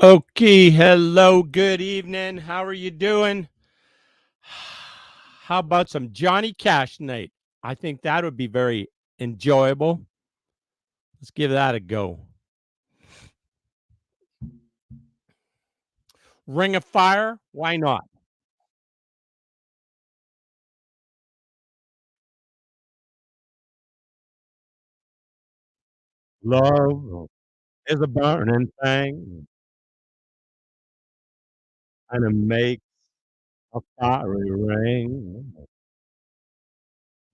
Okay, hello, good evening. How are you doing? How about some Johnny Cash night? I think that would be very enjoyable. Let's give that a go. Ring of Fire? Why not? Love is a burning thing, and it makes a fiery ring.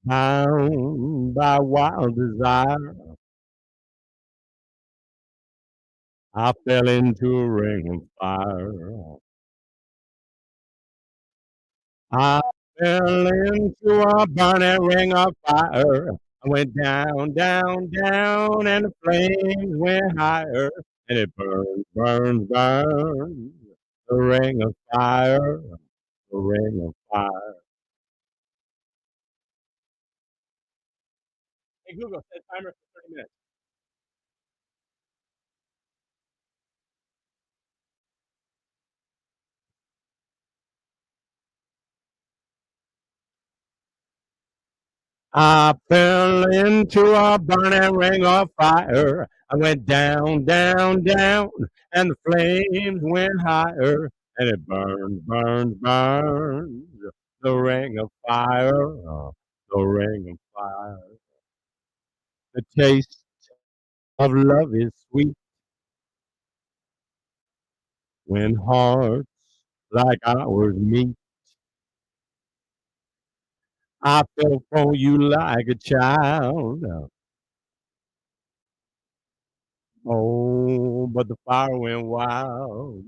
Bound by wild desire, I fell into a ring of fire. I fell into a burning ring of fire. I went down, down, down, and the flames went higher. And it burns, burns, burns. The ring of fire, the ring of fire. Hey Google, set timer for 30 minutes. I fell into a burning ring of fire. I went down, down, down, and the flames went higher. And it burns, burns, burns. The ring of fire, the ring of fire. The taste of love is sweet when hearts like ours meet. I fell for you like a child. Oh, but the fire went wild.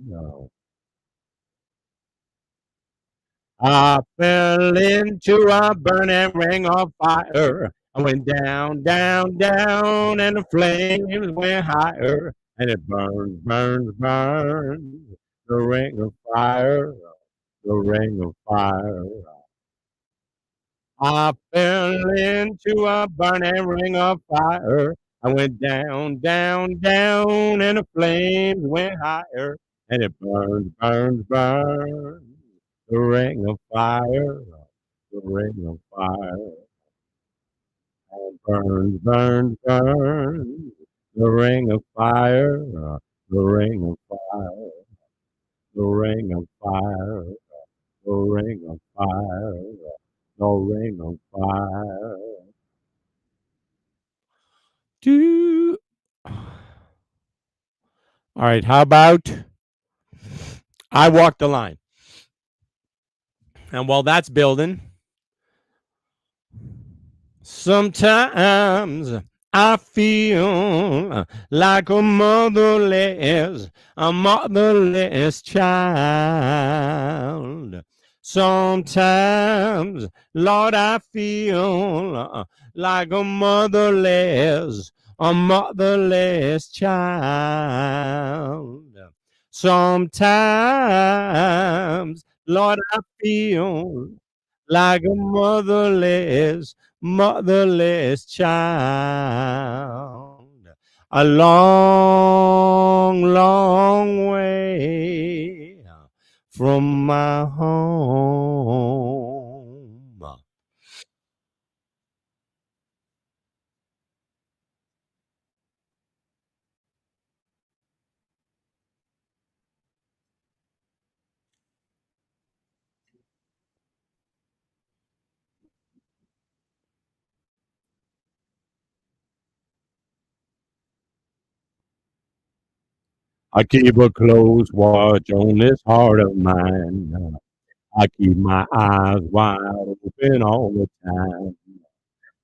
I fell into a burning ring of fire. I went down, down, down, and the flames went higher. And it burns, burns, burns. The ring of fire, the ring of fire. I fell into a burning ring of fire. I went down, down, down, and the flames went higher. And it burns, burns, burns. The ring of fire, the ring of fire. And burns, burns, burns. The ring of fire, the ring of fire, the ring of fire, the ring of fire, the ring of fire. Do. All right, how about I walk the line? And while that's building, sometimes I feel like a motherless child. Sometimes, Lord, I feel like a motherless child. Sometimes, Lord, I feel like a motherless child. A long, long way from my home. I keep a close watch on this heart of mine. I keep my eyes wide open all the time.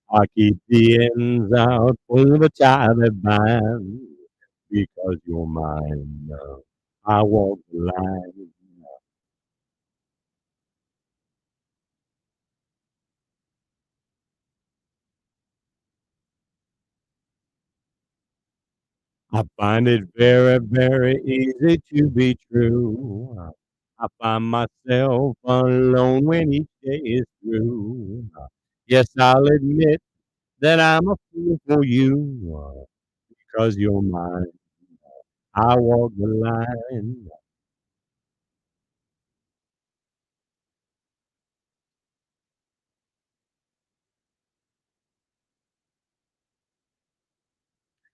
I keep the ends out for the tie that binds. Because you're mine, I walk the line. I find it very, very easy to be true. I find myself alone when each day is through. Yes, I'll admit that I'm a fool for you because you're mine. I walk the line.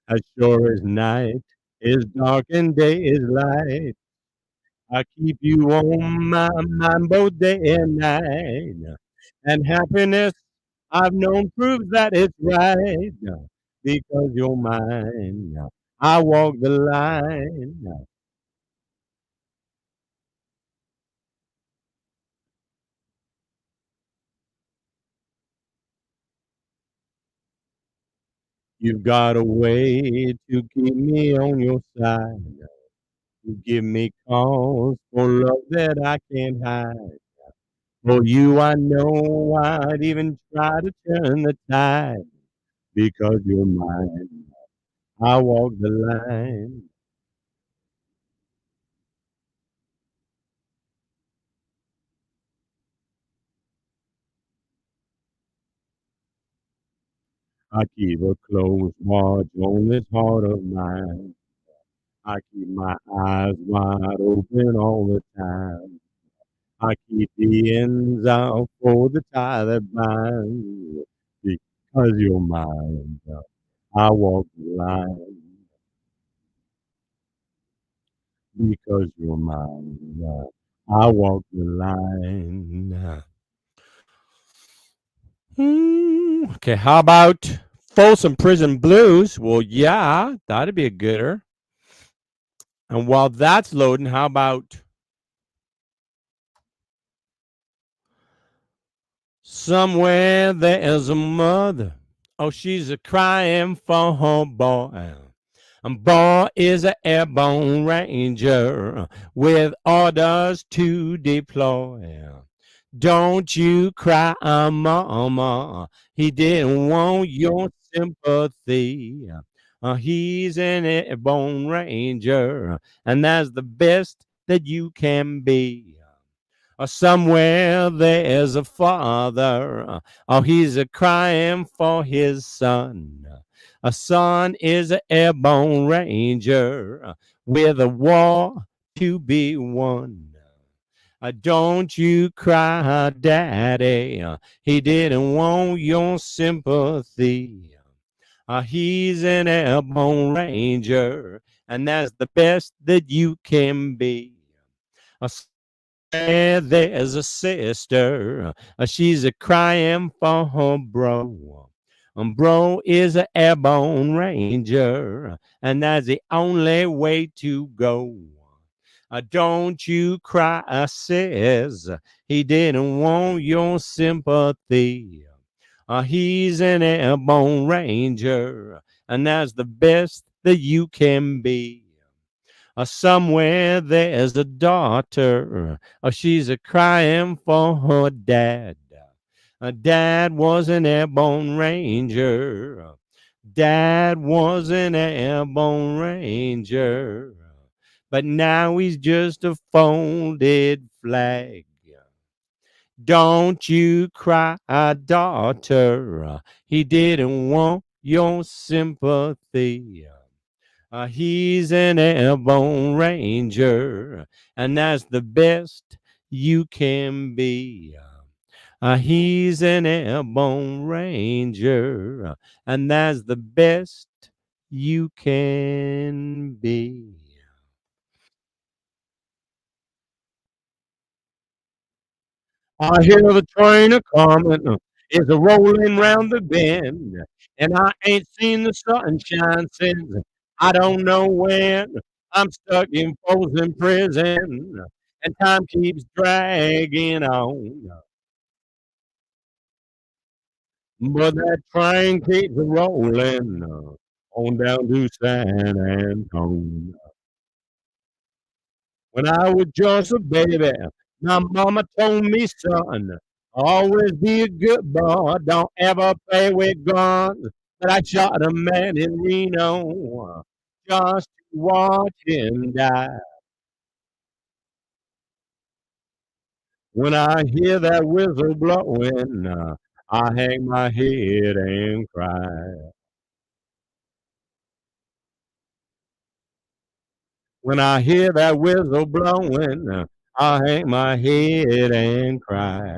As sure as night is dark and day is light, I keep you on my mind both day and night. And happiness I've known proves that it's right because you're mine. I walk the line. You've got a way to keep me on your side. You give me cause for love that I can't hide. For you, I know I'd even try to turn the tide because you're mine. I walk the line. I keep a close watch on this heart of mine. I keep my eyes wide open all the time. I keep the ends out for the tie that binds. Because you're mine, I walk the line. Because you're mine, I walk the line. Okay, how about Folsom Prison Blues? Well, yeah, that'd be a gooder. And while that's loading, how about Somewhere There's a Mother? Oh, she's a crying for her boy. And boy is a airborne ranger with orders to deploy. Don't you cry, mama. He didn't want your sympathy. He's an airborne ranger, and that's the best that you can be. Somewhere there's a father. Oh, he's a crying for his son. A son is an airborne ranger with a war to be won. Don't you cry, Daddy. He didn't want your sympathy. He's an airborne ranger, and that's the best that you can be. Uh, there's a sister. She's a crying for her bro. Bro is an airborne ranger, and that's the only way to go. Don't you cry, sis. He didn't want your sympathy. He's an airborne ranger, and that's the best that you can be. Somewhere there's a daughter. She's a crying for her dad. Dad was an airborne ranger. Dad was an airborne ranger. But now he's just a folded flag. Don't you cry, daughter. He didn't want your sympathy. He's an airborne ranger, and that's the best you can be. He's an airborne ranger, and that's the best you can be. I hear the train a comin', it's a rollin' round the bend, and I ain't seen the sunshine since I don't know when. I'm stuck in Folsom Prison, and time keeps dragging on. But that train keeps rollin' on down to San Antone. When I was just a baby, my mama told me, son, always be a good boy, don't ever play with guns. But I shot a man in Reno just to watch him die. When I hear that whistle blowing, I hang my head and cry. When I hear that whistle blowing, I'll hang my head and cry.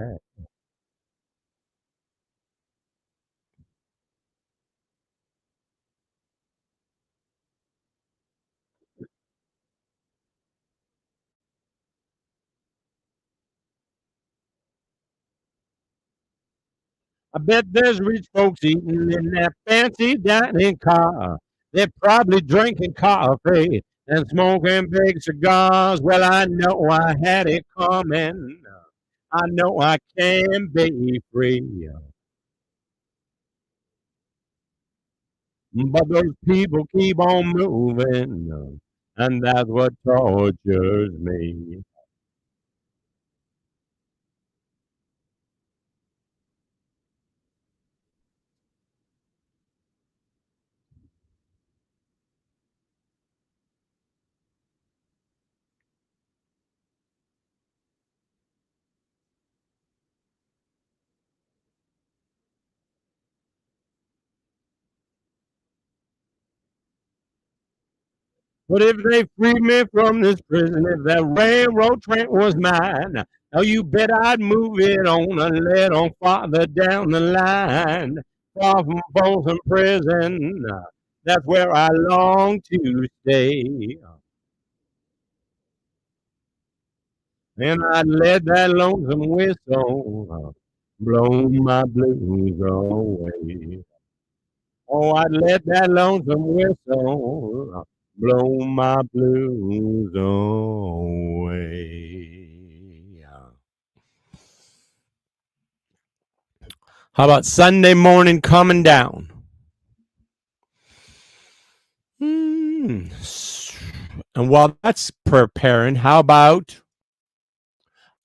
I bet there's rich folks eating in that fancy dining car. They're probably drinking coffee and smoking big cigars. Well, I know I had it coming. I know I can be free. But those people keep on moving, and that's what tortures me. But if they free me from this prison, if that railroad train was mine, now you bet I'd move it on a little farther down the line, far from Folsom Prison. That's where I long to stay. And I'd let that lonesome whistle blow my blues away. Oh, I'd let that lonesome whistle blow my blues away. How about Sunday morning coming down? Hmm. And while that's preparing, how about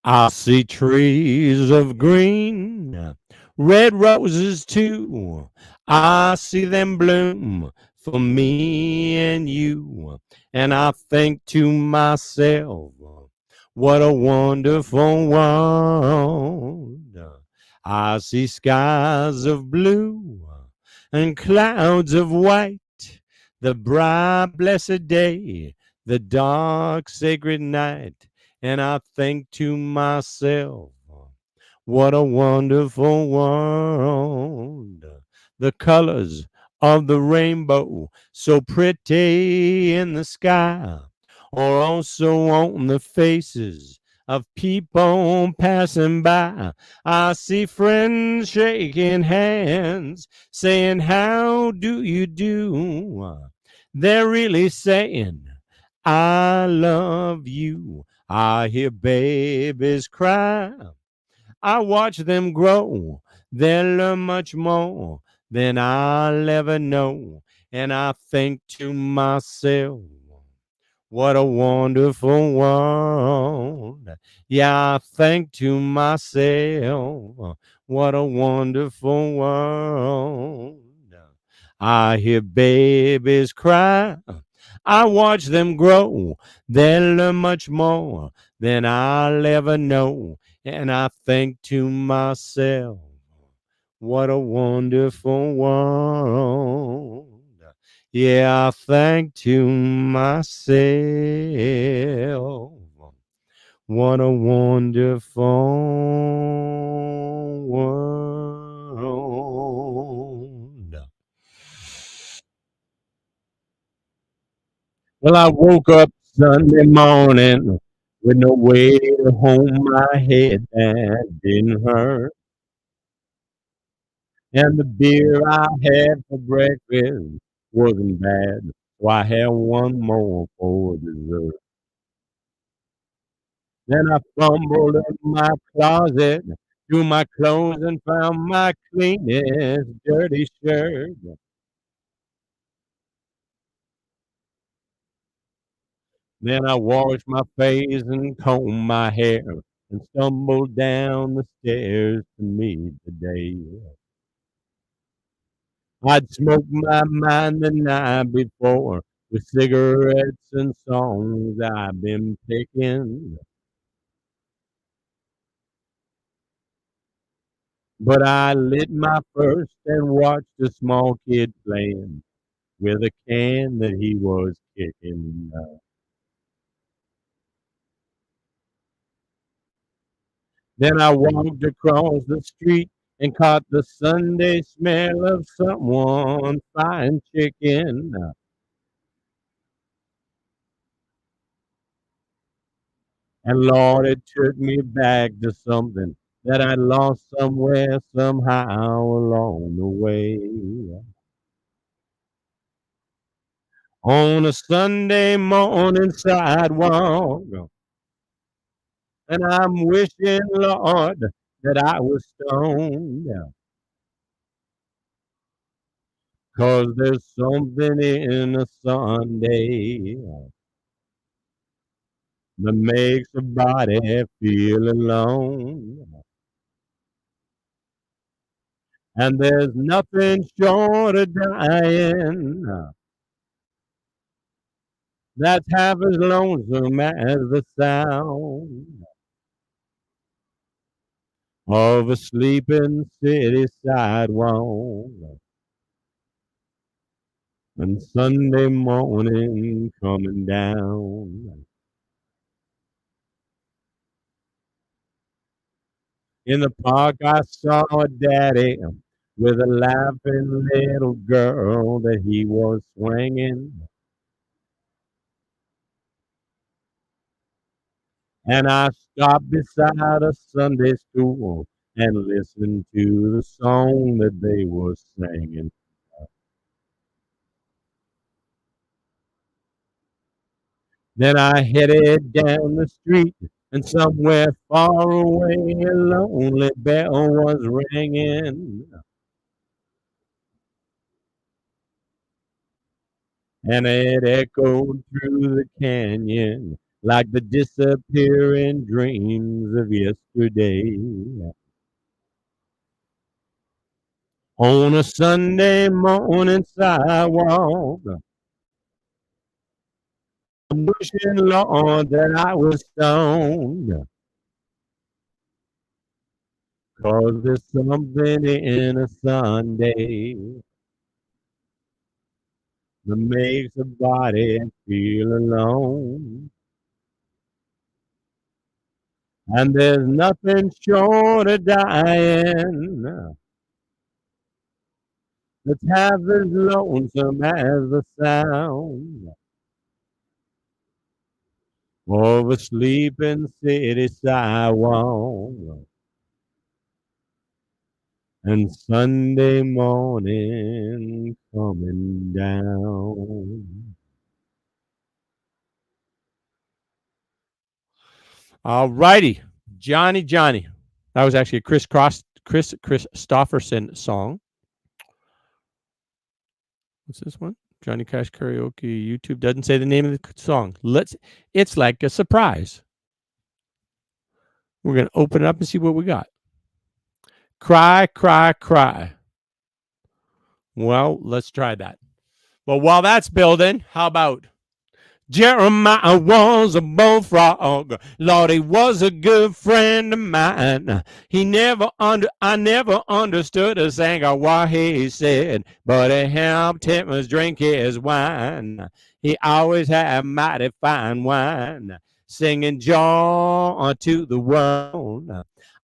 I see trees of green, red roses too. I see them bloom for me and you. And I think to myself, what a wonderful world. I see skies of blue and clouds of white, the bright, blessed day, the dark, sacred night. And I think to myself, what a wonderful world. The colors of the rainbow, so pretty in the sky, are also on the faces of people passing by. I see friends shaking hands, saying, how do you do? They're really saying, I love you. I hear babies cry. I watch them grow. They'll learn much more than I'll ever know. And I think to myself, what a wonderful world. Yeah, I think to myself, what a wonderful world. I hear babies cry. I watch them grow. They'll learn much more than I'll ever know. And I think to myself, what a wonderful world. Yeah, I think to myself, what a wonderful world. Well, I woke up Sunday morning with no way to hold my head that didn't hurt. And the beer I had for breakfast wasn't bad, so I had one more for dessert. Then I fumbled in my closet through my clothes and found my cleanest dirty shirt. Then I washed my face and combed my hair and stumbled down the stairs to meet the day. I'd smoked my mind the night before with cigarettes and songs I've been picking. But I lit my first and watched a small kid playing with a can that he was kicking. Then I walked across the street and caught the Sunday smell of someone frying chicken. And Lord, it took me back to something that I lost somewhere, somehow along the way. On a Sunday morning sidewalk, and I'm wishing, Lord, that I was stoned. 'Cause there's something in a Sunday that makes a body feel alone. And there's nothing short of dying that's half as lonesome as the sound of a sleeping city sidewalk. And Sunday morning coming down. In the park, I saw a daddy with a laughing little girl that he was swinging. And I stopped beside a Sunday school and listened to the song that they were singing. Then I headed down the street, and somewhere far away a lonely bell was ringing. And it echoed through the canyon like the disappearing dreams of yesterday. On a Sunday morning sidewalk, I'm wishing, Lord, that I was stoned. 'Cause there's something in a Sunday that makes a body feel alone. And there's nothing short of dying that's half as lonesome as the sound of a sleeping city sidewalk. And Sunday morning coming down. All righty, Johnny. That was actually a Chris Christopherson song. What's this one? Johnny Cash karaoke. YouTube doesn't say the name of the song. It's like a surprise. We're gonna open it up and see what we got. Cry, cry, cry. Well, let's try that. Well, while that's building, how about Jeremiah was a bullfrog. Lord, he was a good friend of mine. I never understood a thing of what he said, but it helped him to drink his wine. He always had mighty fine wine, singing joy to the world.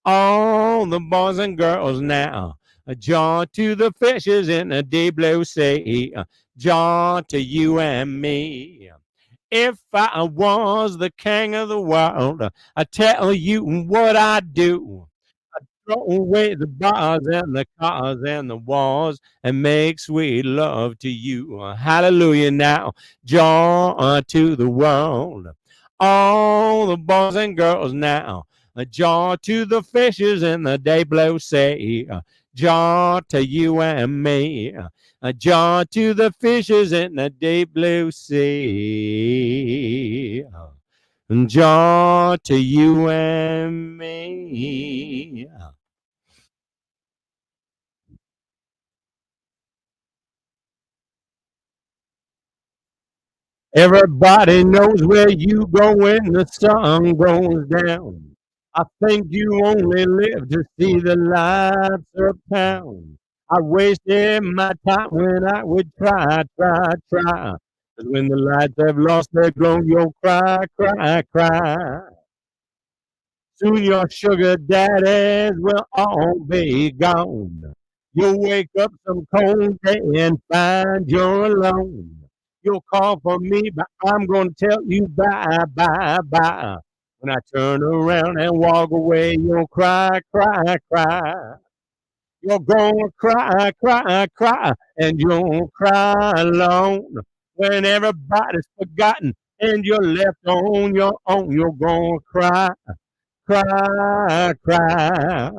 All the boys and girls now, joy to the fishes in the deep blue sea, joy to you and me. If I was the king of the world, I tell you what I'd do. Throw away the bars and the cars and the walls and make sweet love to you. Hallelujah now, joy to the world. All the boys and girls now, joy to the fishes in the day blue sea. Joy to you and me. Joy to the fishes in the deep blue sea. Joy to you and me. Everybody knows where you go when the sun goes down. I think you only live to see the lights uptown. I wasted my time when I would try. But when the lights have lost their glow, you'll cry, cry, cry. Soon your sugar daddies will all be gone. You'll wake up some cold day and find you're alone. You'll call for me, but I'm going to tell you bye, bye, bye. When I turn around and walk away, you'll cry, cry, cry. You're gonna cry, cry, cry, and you'll cry alone. When everybody's forgotten and you're left on your own, you're gonna cry, cry, cry.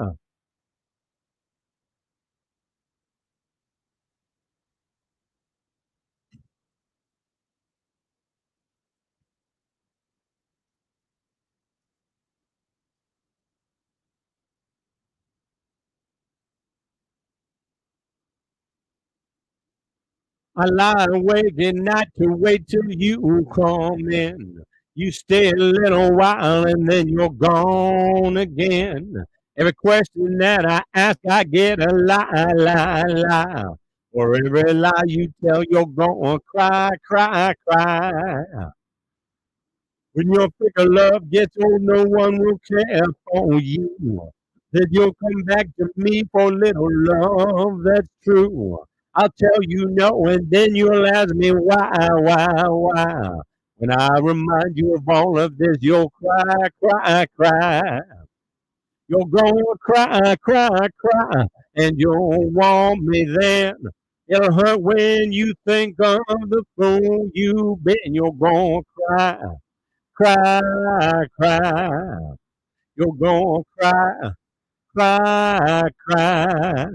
I lie awake at night to wait till you come in. You stay a little while and then you're gone again. Every question that I ask, I get a lie, lie, lie. For every lie you tell, you're gonna cry, cry, cry. When your fickle love gets old, no one will care for you. Then you'll come back to me for little love that's true. I'll tell you no, and then you'll ask me why, why, why. When I remind you of all of this, you'll cry, cry, cry. You're gonna cry, cry, cry, and you'll want me then. It'll hurt when you think of the fool you've been. You're gonna cry, cry, cry. You're gonna cry, cry, cry.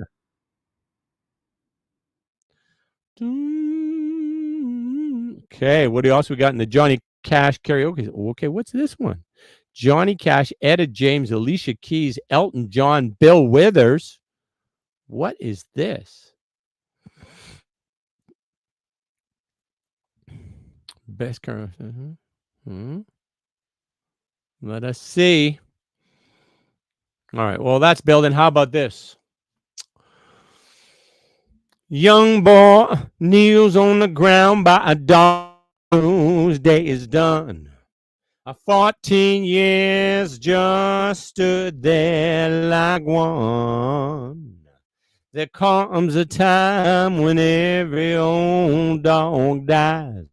Okay, what else we got in the Johnny Cash karaoke? Okay, what's this one? Johnny Cash, Etta James, Alicia Keys, Elton John, Bill Withers. What is this? Best karaoke. Let us see. All right, well, that's building. How about this? Young boy kneels on the ground by a dog whose day is done. 14 years just stood there like one. There comes a time when every old dog dies.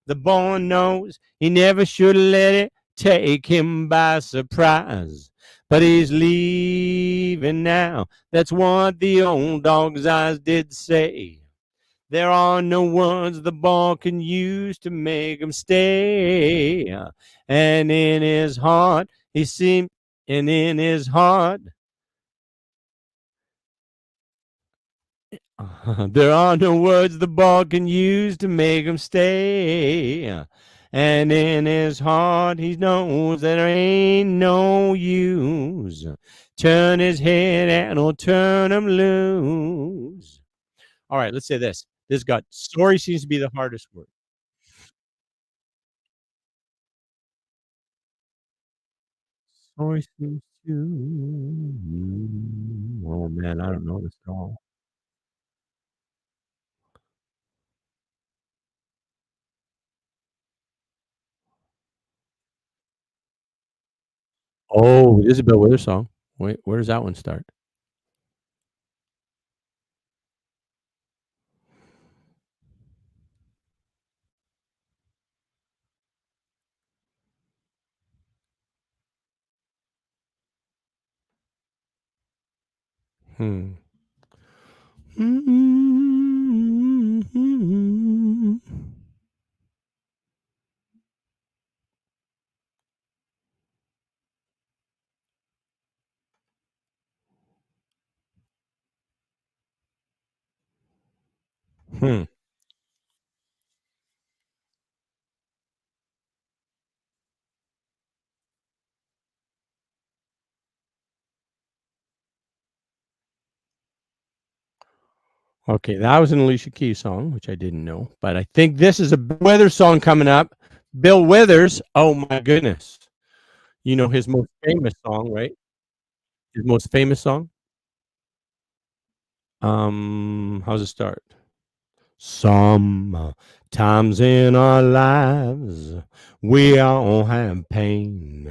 The boy knows he never should let it take him by surprise. But he's leaving now. That's what the old dog's eyes did say. There are no words the boy can use to make him stay. And in his heart, he seemed, and in his heart, there are no words the boy can use to make him stay. And in his heart, he knows there ain't no use. Turn his head and he'll turn him loose. All right, let's say this. This got story seems to be the hardest word. Story seems to. Oh man, I don't know this at all. Oh, this is a Bill Withers song. Wait, where does that one start? Hmm. Hmm. Okay, that was an Alicia Keys song, which I didn't know, but I think this is a Bill Withers song coming up. Bill Withers, oh my goodness. You know his most famous song, right? His most famous song? How's it start? Some times in our lives, we all have pain.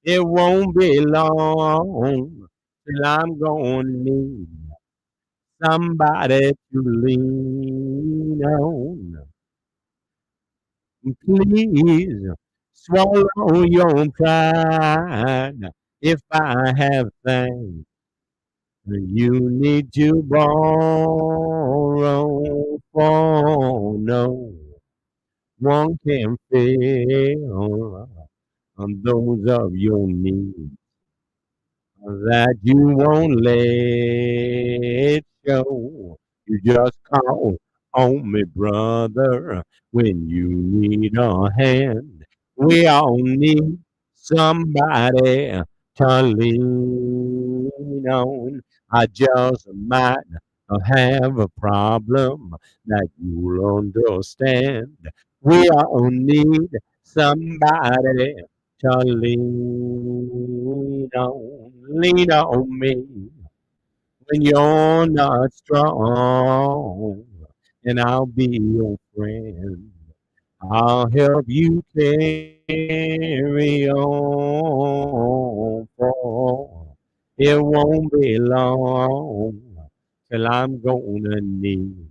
It won't be long till I'm gonna need somebody to lean on. Please swallow your pride. If I have things you need to borrow, for no one can fill on those of your needs that you won't let show. You just call on me, brother, when you need a hand. We all need somebody to lean on. I just might have a problem that you'll understand. We all need somebody to lean on me when you're not strong, and I'll be your friend. I'll help you carry on, for it won't be long till I'm gonna need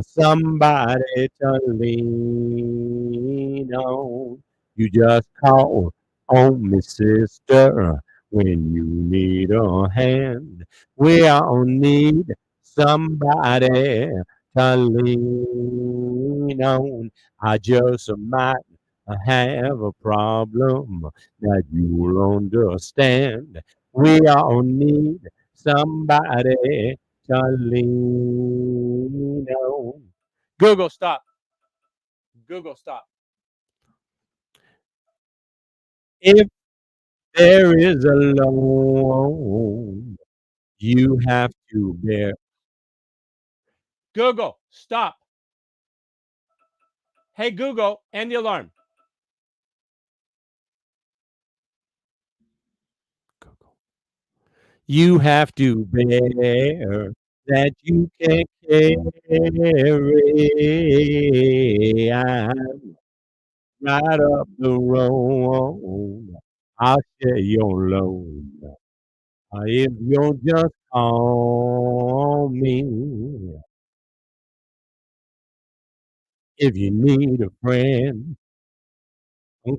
somebody to lean on. You just call on me, sister, when you need a hand. We all need somebody to lean on. I just might have a problem that you'll understand. We all need somebody to lean on. Google, stop. Google, stop. If there is a loan, you have to bear. Google, stop. Hey, Google, end the alarm. Google. You have to bear that you can carry. I'm right up the road. I'll share your load. If you'll just call me, if you need a friend,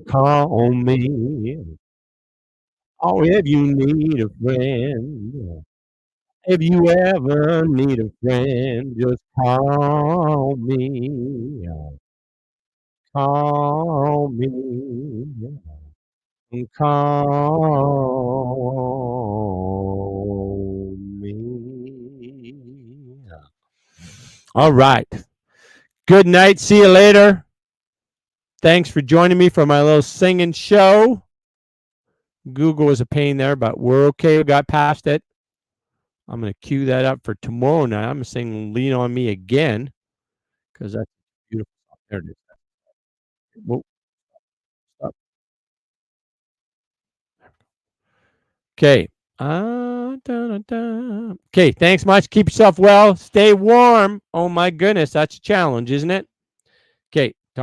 call me. Oh, if you need a friend, if you ever need a friend, just call me. Call me. Call me. All right. Good night. See you later. Thanks for joining me for my little singing show. Google was a pain there, but we're okay. We got past it. I'm going to cue that up for tomorrow night. I'm going to sing Lean on Me again because that's beautiful. There it is. Whoa, stop. Okay. Okay. Thanks much. Keep yourself well. Stay warm. Oh, my goodness. That's a challenge, isn't it?